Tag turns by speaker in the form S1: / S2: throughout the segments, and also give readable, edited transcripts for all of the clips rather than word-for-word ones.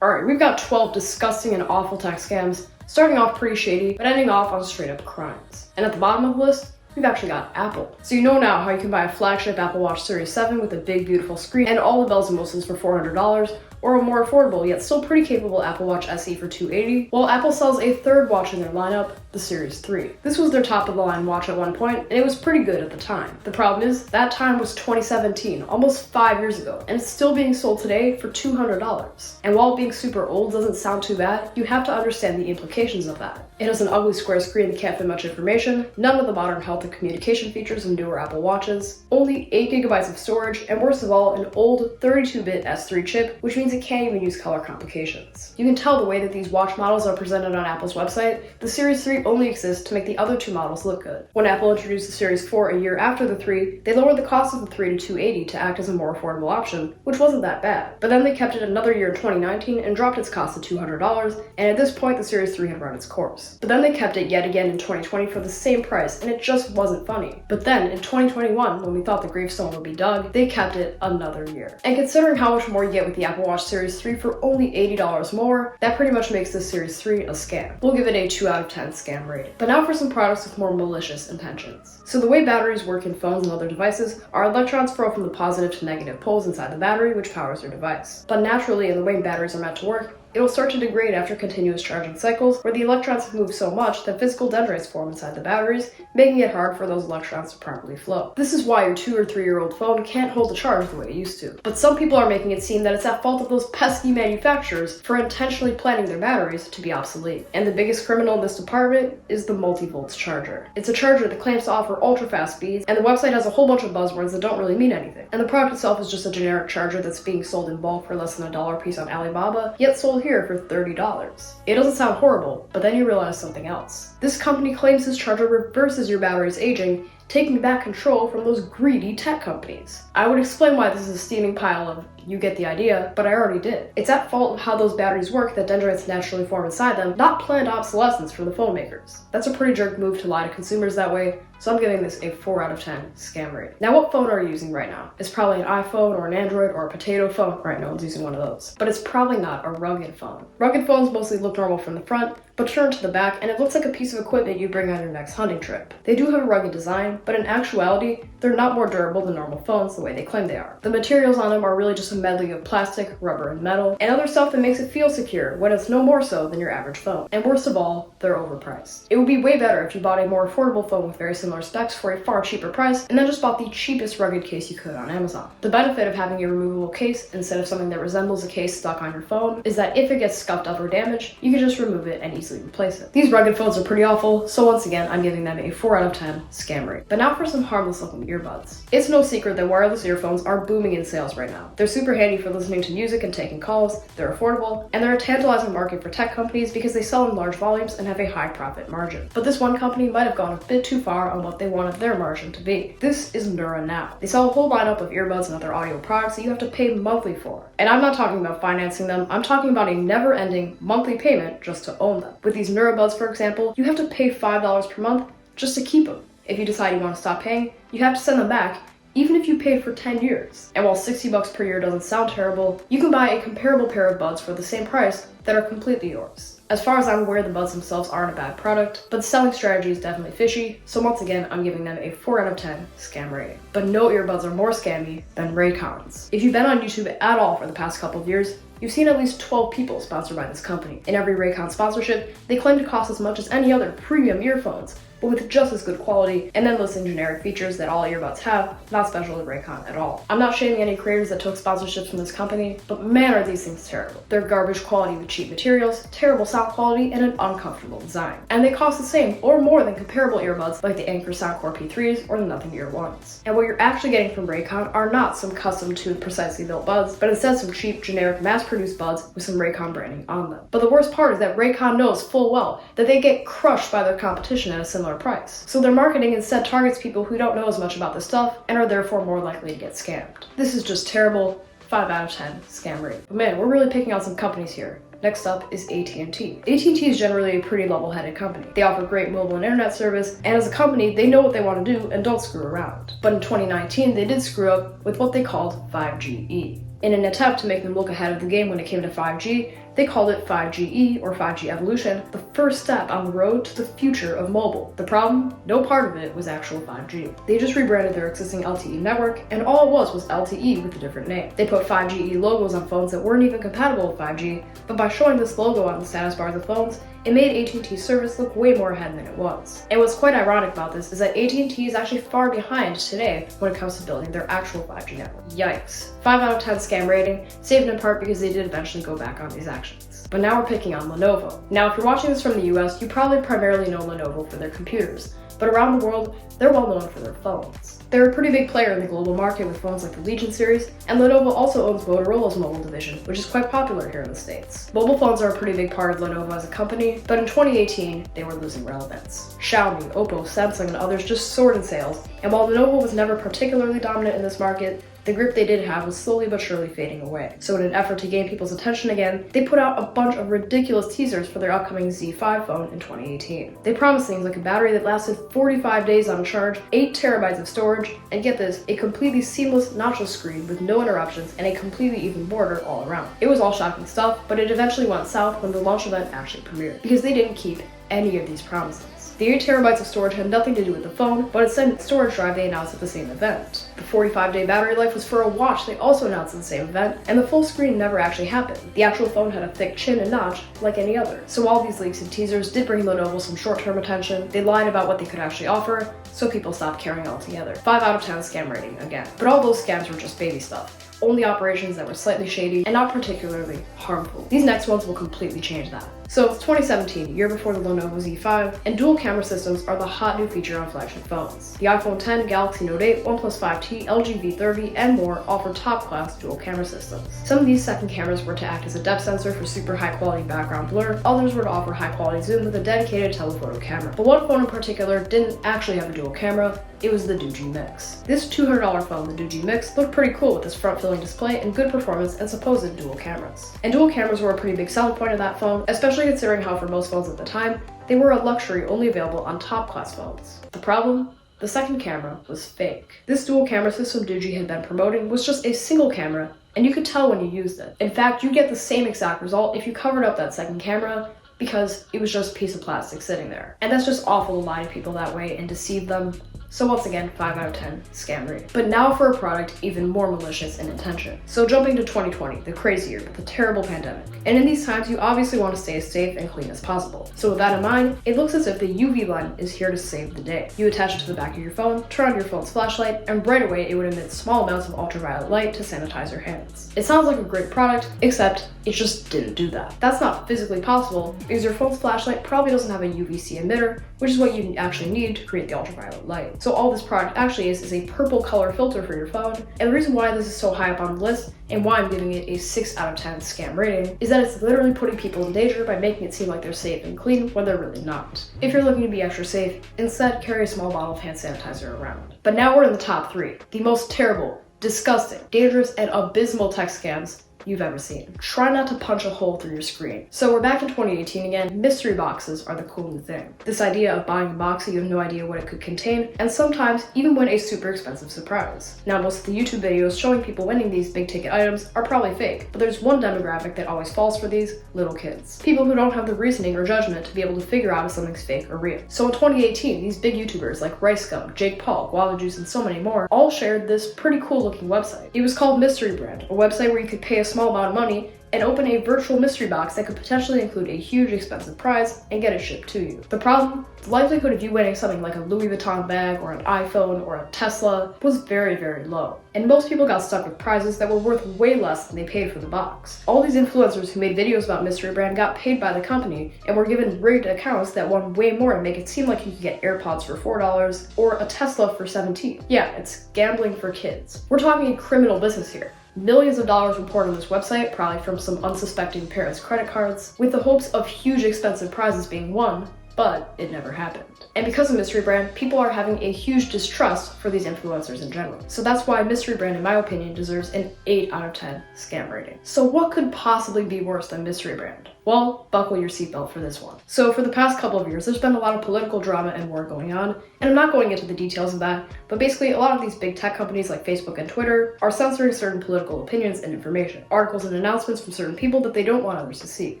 S1: Alright, we've got 12 disgusting and awful tech scams, starting off pretty shady, but ending off on straight up crimes. And at the bottom of the list, we've actually got Apple. So you know now how you can buy a flagship Apple Watch Series 7 with a big beautiful screen and all the bells and whistles for $400, or a more affordable yet still pretty capable Apple Watch SE for $280, while Apple sells a third watch in their lineup, the Series 3. This was their top of the line watch at one point, and it was pretty good at the time. The problem is, that time was 2017, almost 5 years ago, and it's still being sold today for $200. And while being super old doesn't sound too bad, you have to understand the implications of that. It has an ugly square screen that can't fit much information, none of the modern health and communication features of newer Apple Watches, only 8 GB of storage, and worst of all, an old 32-bit S3 chip, which means it can't even use color complications. You can tell the way that these watch models are presented on Apple's website, the Series 3 only exists to make the other two models look good. When Apple introduced the Series 4 a year after the 3, they lowered the cost of the 3 to $280 to act as a more affordable option, which wasn't that bad. But then they kept it another year in 2019 and dropped its cost to $200, and at this point the Series 3 had run its course. But then they kept it yet again in 2020 for the same price, and it just wasn't funny. But then in 2021, when we thought the gravestone would be dug, they kept it another year. And considering how much more you get with the Apple Watch Series 3 for only $80 more, that pretty much makes this Series 3 a scam. We'll give it a 2 out of 10 scam rating. But now for some products with more malicious intentions. So the way batteries work in phones and other devices are electrons flow from the positive to negative poles inside the battery, which powers your device. But naturally, in the way batteries are meant to work, it will start to degrade after continuous charging cycles, where the electrons have moved so much that physical dendrites form inside the batteries, making it hard for those electrons to properly flow. This is why your 2 or 3 year old phone can't hold the charge the way it used to. But some people are making it seem that it's at fault of those pesky manufacturers for intentionally planning their batteries to be obsolete. And the biggest criminal in this department is the multi-volts charger. It's a charger that claims to offer ultra-fast speeds, and the website has a whole bunch of buzzwords that don't really mean anything. And the product itself is just a generic charger that's being sold in bulk for less than $1 a piece on Alibaba, yet sold here for $30. It doesn't sound horrible, but then you realize something else. This company claims this charger reverses your battery's aging, taking back control from those greedy tech companies. I would explain why this is a steaming pile of you get the idea, but I already did. It's at fault of how those batteries work that dendrites naturally form inside them, not planned obsolescence from the phone makers. That's a pretty jerk move to lie to consumers that way, so I'm giving this a 4 out of 10 scam rating. Now, what phone are you using right now? It's probably an iPhone or an Android or a potato phone. Right, no one's using one of those. But it's probably not a rugged phone. Rugged phones mostly look normal from the front, but turn to the back and it looks like a piece of equipment you bring on your next hunting trip. They do have a rugged design, but in actuality, they're not more durable than normal phones the way they claim they are. The materials on them are really just a medley of plastic, rubber, and metal, and other stuff that makes it feel secure when it's no more so than your average phone. And worst of all, they're overpriced. It would be way better if you bought a more affordable phone with very similar specs for a far cheaper price, and then just bought the cheapest rugged case you could on Amazon. The benefit of having a removable case instead of something that resembles a case stuck on your phone is that if it gets scuffed up or damaged, you can just remove it and easily replace it. These rugged phones are pretty awful, so once again, I'm giving them a 4 out of 10 scam rate. But now for some harmless looking earbuds. It's no secret that wireless earphones are booming in sales right now. They're super handy for listening to music and taking calls, they're affordable, and they're a tantalizing market for tech companies because they sell in large volumes and have a high profit margin. But this one company might have gone a bit too far on what they wanted their margin to be. This is Neura Now. They sell a whole lineup of earbuds and other audio products that you have to pay monthly for. And I'm not talking about financing them, I'm talking about a never-ending monthly payment just to own them. With these Neura Buds, for example, you have to pay $5 per month just to keep them. If you decide you want to stop paying, you have to send them back, even if you pay for 10 years. And while $60 per year doesn't sound terrible, you can buy a comparable pair of buds for the same price that are completely yours. As far as I'm aware, the buds themselves aren't a bad product, but the selling strategy is definitely fishy, so once again, I'm giving them a 4 out of 10 scam rating. But no earbuds are more scammy than Raycons. If you've been on YouTube at all for the past couple of years, you've seen at least 12 people sponsored by this company. In every Raycon sponsorship, they claim to cost as much as any other premium earphones, but with just as good quality, and then listing generic features that all earbuds have, not special to Raycon at all. I'm not shaming any creators that took sponsorships from this company, but man are these things terrible. They're garbage quality with cheap materials, terrible sound quality, and an uncomfortable design. And they cost the same or more than comparable earbuds like the Anker Soundcore P3s or the Nothing Ear 1s. And what you're actually getting from Raycon are not some custom-tuned, precisely built buds, but instead some cheap, generic, mass-produced buds with some Raycon branding on them. But the worst part is that Raycon knows full well that they get crushed by their competition at a similar price. So their marketing instead targets people who don't know as much about this stuff and are therefore more likely to get scammed. This is just terrible. 5 out of 10 scam rate. But man, we're really picking out some companies here. Next up is at&t. at&t is generally a pretty level-headed company. They offer great mobile and internet service, and as a company, they know what they want to do and don't screw around. But in 2019, they did screw up with what they called 5GE. In an attempt to make them look ahead of the game when it came to 5G, they called it 5GE or 5G Evolution, the first step on the road to the future of mobile. The problem? No part of it was actual 5G. They just rebranded their existing LTE network, and all it was LTE with a different name. They put 5GE logos on phones that weren't even compatible with 5G, but by showing this logo on the status bars of phones, it made AT&T's service look way more ahead than it was. And what's quite ironic about this is that AT&T is actually far behind today when it comes to building their actual 5G network. Yikes. 5 out of 10 scam rating, saved in part because they did eventually go back on these actions. But now we're picking on Lenovo. Now if you're watching this from the US, you probably primarily know Lenovo for their computers, but around the world, they're well known for their phones. They're a pretty big player in the global market with phones like the Legion series, and Lenovo also owns Motorola's mobile division, which is quite popular here in the States. Mobile phones are a pretty big part of Lenovo as a company, but in 2018, they were losing relevance. Xiaomi, Oppo, Samsung, and others just soared in sales, and while Lenovo was never particularly dominant in this market, the grip they did have was slowly but surely fading away. So in an effort to gain people's attention again, they put out a bunch of ridiculous teasers for their upcoming Z5 phone in 2018. They promised things like a battery that lasted 45 days on charge, 8 terabytes of storage, and get this, a completely seamless notchless screen with no interruptions and a completely even border all around. It was all shocking stuff, but it eventually went south when the launch event actually premiered, because they didn't keep any of these promises. The 8 terabytes of storage had nothing to do with the phone, but instead the storage drive they announced at the same event. The 45-day battery life was for a watch they also announced at the same event, and the full screen never actually happened. The actual phone had a thick chin and notch, like any other. So all these leaks and teasers did bring Lenovo some short-term attention. They lied about what they could actually offer, so people stopped caring altogether. 5 out of 10 scam rating again. But all those scams were just baby stuff. Only operations that were slightly shady and not particularly harmful. These next ones will completely change that. So it's 2017, year before the Lenovo Z5, and dual camera systems are the hot new feature on flagship phones. The iPhone X, Galaxy Note 8, OnePlus 5T, LG V30, and more offer top-class dual camera systems. Some of these second cameras were to act as a depth sensor for super high-quality background blur, others were to offer high-quality zoom with a dedicated telephoto camera. But one phone in particular didn't actually have a dual camera. It was the Doogee Mix. This $200 phone, the Doogee Mix, looked pretty cool with this front-filling display and good performance and supposed dual cameras. And dual cameras were a pretty big selling point of that phone, especially considering how for most phones at the time, they were a luxury only available on top-class phones. The problem? The second camera was fake. This dual camera system Doogee had been promoting was just a single camera, and you could tell when you used it. In fact, you'd get the same exact result if you covered up that second camera, because it was just a piece of plastic sitting there. And that's just awful to lie to people that way and deceive them. So once again, 5 out of 10 scam rating. But now for a product even more malicious in intention. So jumping to 2020, the crazy year with the terrible pandemic. And in these times, you obviously want to stay as safe and clean as possible. So with that in mind, it looks as if the UV line is here to save the day. You attach it to the back of your phone, turn on your phone's flashlight, and right away it would emit small amounts of ultraviolet light to sanitize your hands. It sounds like a great product, except it just didn't do that. That's not physically possible because your phone's flashlight probably doesn't have a UVC emitter, which is what you actually need to create the ultraviolet light. So all this product actually is a purple color filter for your phone, and the reason why this is so high up on the list and why I'm giving it a 6 out of 10 scam rating is that it's literally putting people in danger by making it seem like they're safe and clean when they're really not. If you're looking to be extra safe, instead carry a small bottle of hand sanitizer around. But now we're in the top 3, the most terrible, disgusting, dangerous, and abysmal tech scams you've ever seen. Try not to punch a hole through your screen. So we're back in 2018 again. Mystery boxes are the cool new thing. This idea of buying a box that you have no idea what it could contain, and sometimes even win a super expensive surprise. Now most of the YouTube videos showing people winning these big ticket items are probably fake, but there's one demographic that always falls for these: little kids. People who don't have the reasoning or judgment to be able to figure out if something's fake or real. So in 2018, these big YouTubers like Rice Gum, Jake Paul, Guava Juice, and so many more all shared this pretty cool looking website. It was called Mystery Brand, a website where you could pay a small amount of money and open a virtual mystery box that could potentially include a huge expensive prize and get it shipped to you. The problem? The likelihood of you winning something like a Louis Vuitton bag or an iPhone or a Tesla was very, very low. And most people got stuck with prizes that were worth way less than they paid for the box. All these influencers who made videos about Mystery Brand got paid by the company and were given rigged accounts that won way more to make it seem like you could get AirPods for $4 or a Tesla for $17. Yeah, it's gambling for kids. We're talking a criminal business here. Millions of dollars were poured on this website, probably from some unsuspecting parents' credit cards, with the hopes of huge expensive prizes being won, but it never happened. And because of mystery brand, people are having a huge distrust for these influencers in general. So that's why mystery brand, in my opinion, deserves an 8 out of 10 scam rating. So what could possibly be worse than mystery brand? Well, buckle your seatbelt for this one. So for the past couple of years, there's been a lot of political drama and war going on, and I'm not going into the details of that, but basically a lot of these big tech companies like Facebook and Twitter are censoring certain political opinions and information, articles and announcements from certain people that they don't want others to see.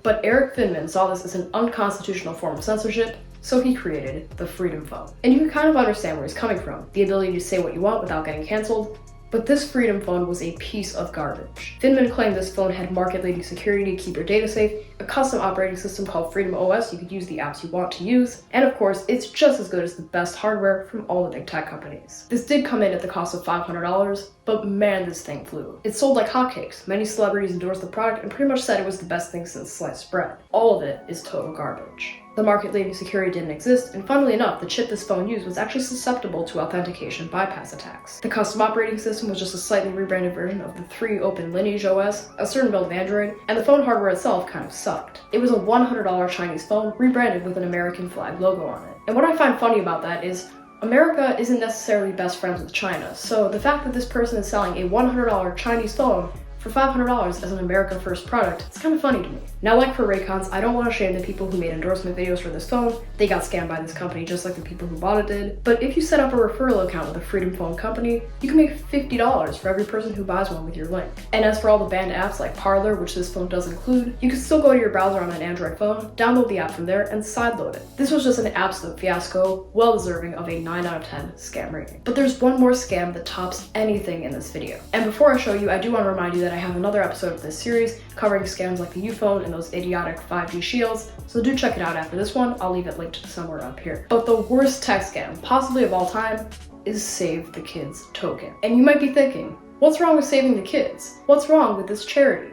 S1: But Eric Finman saw this as an unconstitutional form of censorship, so he created the Freedom Phone. And you can kind of understand where he's coming from, the ability to say what you want without getting canceled. But this Freedom Phone was a piece of garbage. Finman claimed this phone had market-leading security to keep your data safe, a custom operating system called Freedom OS, you could use the apps you want to use, and of course, it's just as good as the best hardware from all the big tech companies. This did come in at the cost of $500, but man, this thing flew. It sold like hotcakes. Many celebrities endorsed the product and pretty much said it was the best thing since sliced bread. All of it is total garbage. The market-leading security didn't exist, and funnily enough, the chip this phone used was actually susceptible to authentication bypass attacks. The custom operating system was just a slightly rebranded version of the 3 open Lineage OS, a certain build of Android, and the phone hardware itself kind of sucked. It was a $100 Chinese phone rebranded with an American flag logo on it. And what I find funny about that is America isn't necessarily best friends with China, so the fact that this person is selling a $100 Chinese phone for $500 as an America First product, it's kind of funny to me. Now, like for Raycons, I don't want to shame the people who made endorsement videos for this phone. They got scammed by this company just like the people who bought it did. But if you set up a referral account with a Freedom Phone company, you can make $50 for every person who buys one with your link. And as for all the banned apps like Parler, which this phone does include, you can still go to your browser on an Android phone, download the app from there, and sideload it. This was just an absolute fiasco, well deserving of a 9 out of 10 scam rating. But there's one more scam that tops anything in this video. And before I show you, I do want to remind you that I have another episode of this series covering scams like the U-phone and those idiotic 5G shields, so do check it out after this one. I'll leave it linked somewhere up here. But the worst tech scam, possibly of all time, is Save the Kids token. And you might be thinking, what's wrong with saving the kids? What's wrong with this charity?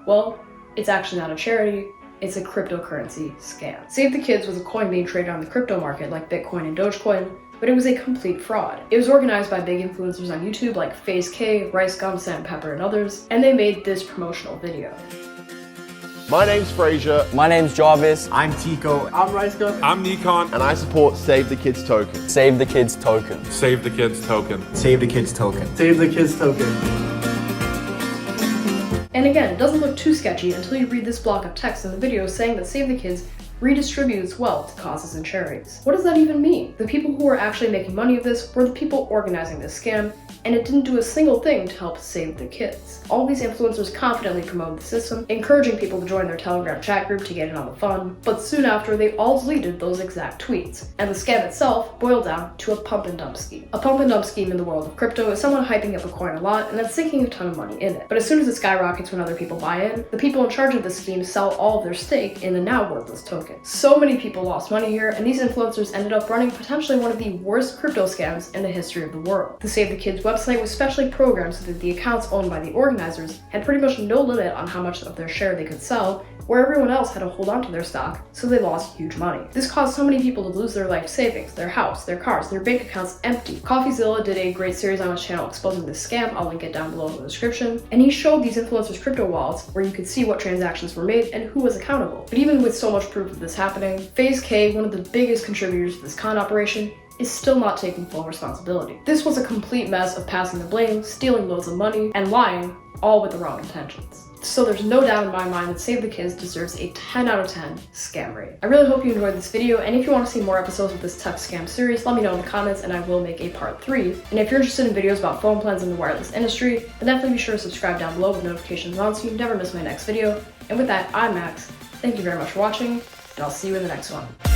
S1: Well, it's actually not a charity, it's a cryptocurrency scam. Save the Kids was a coin being traded on the crypto market like Bitcoin and Dogecoin, but it was a complete fraud. It was organized by big influencers on YouTube like FaZe K, Rice Gum, Sam Pepper, and others, and they made this promotional video.
S2: My name's Frazier.
S3: My name's Jarvis.
S4: I'm Tico.
S5: I'm Rice Gum.
S6: I'm Nikon.
S2: And I support Save the Kids token.
S3: Save the Kids token.
S6: Save the Kids token.
S4: Save the Kids token.
S5: Save the Kids token.
S1: And again, it doesn't look too sketchy until you read this block of text in the video saying that Save the Kids redistributes wealth to causes and charities. What does that even mean? The people who were actually making money of this were the people organizing this scam, and it didn't do a single thing to help save the kids. All these influencers confidently promoted the system, encouraging people to join their Telegram chat group to get in on the fun, but soon after they all deleted those exact tweets, and the scam itself boiled down to a pump and dump scheme. A pump and dump scheme in the world of crypto is someone hyping up a coin a lot and then sinking a ton of money in it. But as soon as it skyrockets when other people buy in, the people in charge of the scheme sell all of their stake in the now worthless token. So many people lost money here, and these influencers ended up running potentially one of the worst crypto scams in the history of the world. The Save the Kids website was specially programmed so that the accounts owned by the organizers had pretty much no limit on how much of their share they could sell, where everyone else had to hold on to their stock, so they lost huge money. This caused so many people to lose their life savings, their house, their cars, their bank accounts empty. CoffeeZilla did a great series on his channel exposing this scam, I'll link it down below in the description, and he showed these influencers' crypto wallets where you could see what transactions were made and who was accountable. But even with so much proof of this happening, FaZe K, one of the biggest contributors to this con operation, is still not taking full responsibility. This was a complete mess of passing the blame, stealing loads of money, and lying, all with the wrong intentions. So there's no doubt in my mind that Save the Kids deserves a 10 out of 10 scam rating. I really hope you enjoyed this video, and if you want to see more episodes of this tech scam series, let me know in the comments and I will make a part 3. And if you're interested in videos about phone plans in the wireless industry, then definitely be sure to subscribe down below with notifications on so you never miss my next video. And with that, I'm Max. Thank you very much for watching, and I'll see you in the next one.